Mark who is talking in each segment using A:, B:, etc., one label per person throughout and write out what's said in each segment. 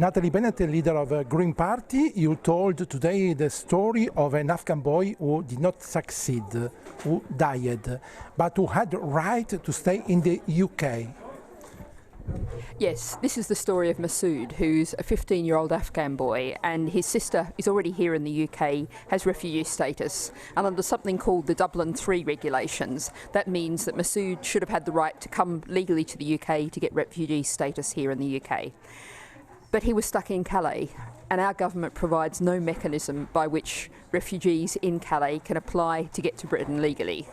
A: Natalie Bennett, leader of the Green Party, you told today the story of an Afghan boy who did not succeed, who died, but who had the right to stay in the UK.
B: Yes, this is the story of Massud, who's a 15-year-old Afghan boy, and his sister is already here in the UK, has refugee status, and under something called the Dublin III regulations, that means that Massud should have had the right to come legally to the UK to get refugee status here in the UK. But he was stuck in Calais, and our government provides no mechanism by which refugees in Calais can apply to get to Britain legally.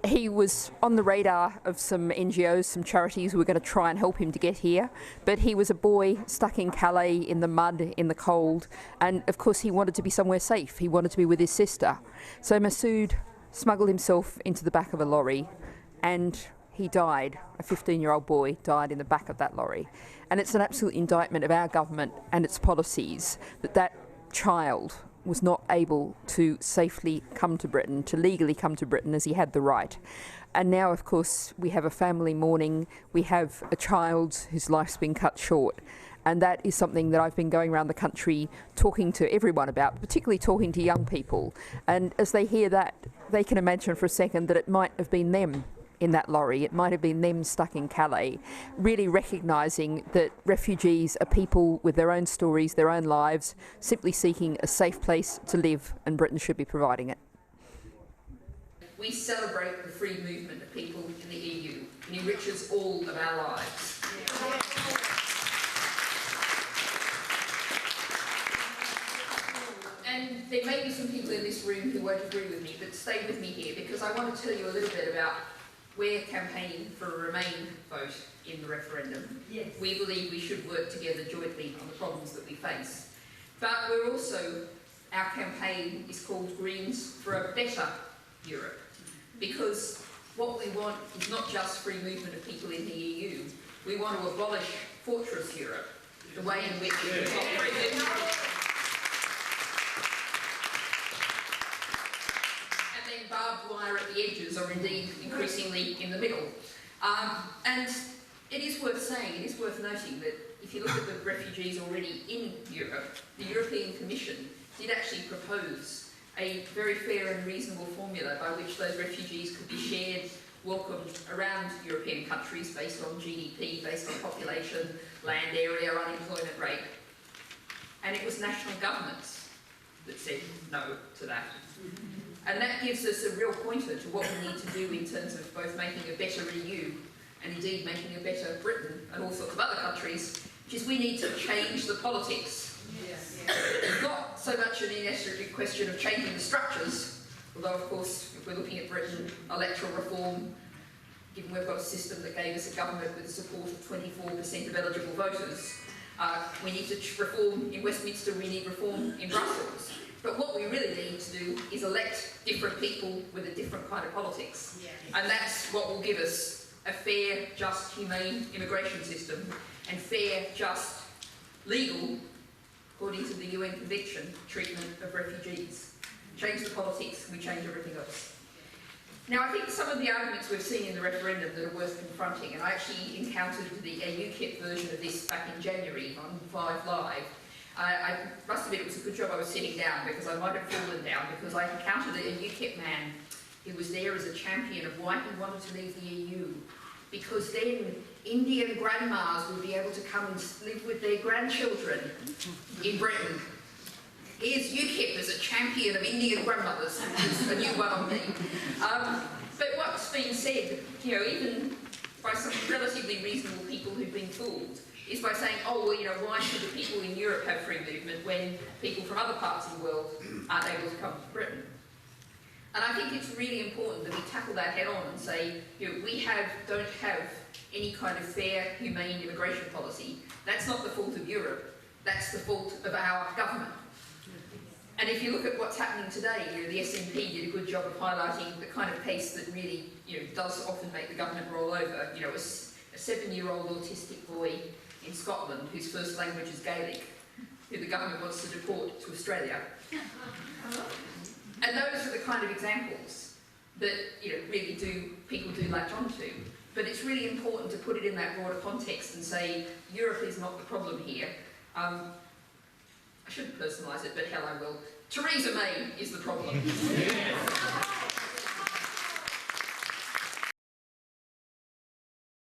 B: He was on the radar of some NGOs, some charities who were going to try and help him to get here, but he was a boy stuck in Calais in the mud, in the cold, and of course he wanted to be somewhere safe. He wanted to be with his sister. So Massud smuggled himself into the back of a lorry, and he died. A 15-year-old boy died in the back of that lorry. And it's an absolute indictment of our government and its policies that that child was not able to safely come to Britain, to legally come to Britain as he had the right. And now, of course, we have a family mourning, we have a child whose life's been cut short. And that is something that I've been going around the country talking to everyone about, particularly talking to young people. And as they hear that, they can imagine for a second that it might have been them in that lorry, it might have been them stuck in Calais, really recognising that refugees are people with their own stories, their own lives, simply seeking a safe place to live, and Britain should be providing it.
C: We celebrate the free movement of people in the EU. It enriches all of our lives. And there may be some people in this room who won't agree with me, but stay with me here, because I want to tell you a little bit about we're campaigning for a Remain vote in the referendum. Yes. We believe we should work together jointly on the problems that we face. But we're also, our campaign is called Greens for a Better Europe, because what we want is not just free movement of people in the EU, we want to abolish Fortress Europe, the way in which we've got free movement. Barbed wire at the edges, or indeed increasingly in the middle. And it is worth saying, it is worth noting that if you look at the refugees already in Europe, the European Commission did actually propose a very fair and reasonable formula by which those refugees could be shared, welcomed around European countries based on GDP, based on population, land area, unemployment rate. And it was national governments that said no to that. And that gives us a real pointer to what we need to do in terms of both making a better EU and indeed making a better Britain and all sorts of other countries, which is we need to change the politics. Yes. It's not so much an inevitably question of changing the structures, although of course if we're looking at Britain, electoral reform, given we've got a system that gave us a government with the support of 24% of eligible voters, we need to reform in Westminster, we need reform in Brussels. But what we really need to do is elect different people with a different kind of politics. Yeah. And that's what will give us a fair, just, humane immigration system and fair, just, legal, according to the UN Convention, treatment of refugees. Change the politics, we change everything else. Now, I think some of the arguments we've seen in the referendum that are worth confronting, and I actually encountered the UKIP version of this back in January on 5 Live. I must admit it was a good job I was sitting down, because I might have fallen down, because I encountered a UKIP man who was there as a champion of why he wanted to leave the EU, because then Indian grandmas would be able to come and live with their grandchildren in Britain. Here's UKIP as a champion of Indian grandmothers, which is a new one on me. But what's been said, even by some relatively reasonable people who've been fooled, is by saying, oh, well, why should the people in Europe have free movement when people from other parts of the world aren't able to come to Britain? And I think it's really important that we tackle that head on and say, we don't have any kind of fair, humane immigration policy. That's not the fault of Europe, that's the fault of our government. And if you look at what's happening today, the SNP did a good job of highlighting the kind of pace that really, does often make the government roll over. A 7-year-old autistic boy in Scotland, whose first language is Gaelic, who the government wants to deport to Australia. And those are the kind of examples that really people do latch onto. But it's really important to put it in that broader context and say, Europe is not the problem here. I shouldn't personalise it, but hell I will. Theresa May is the problem.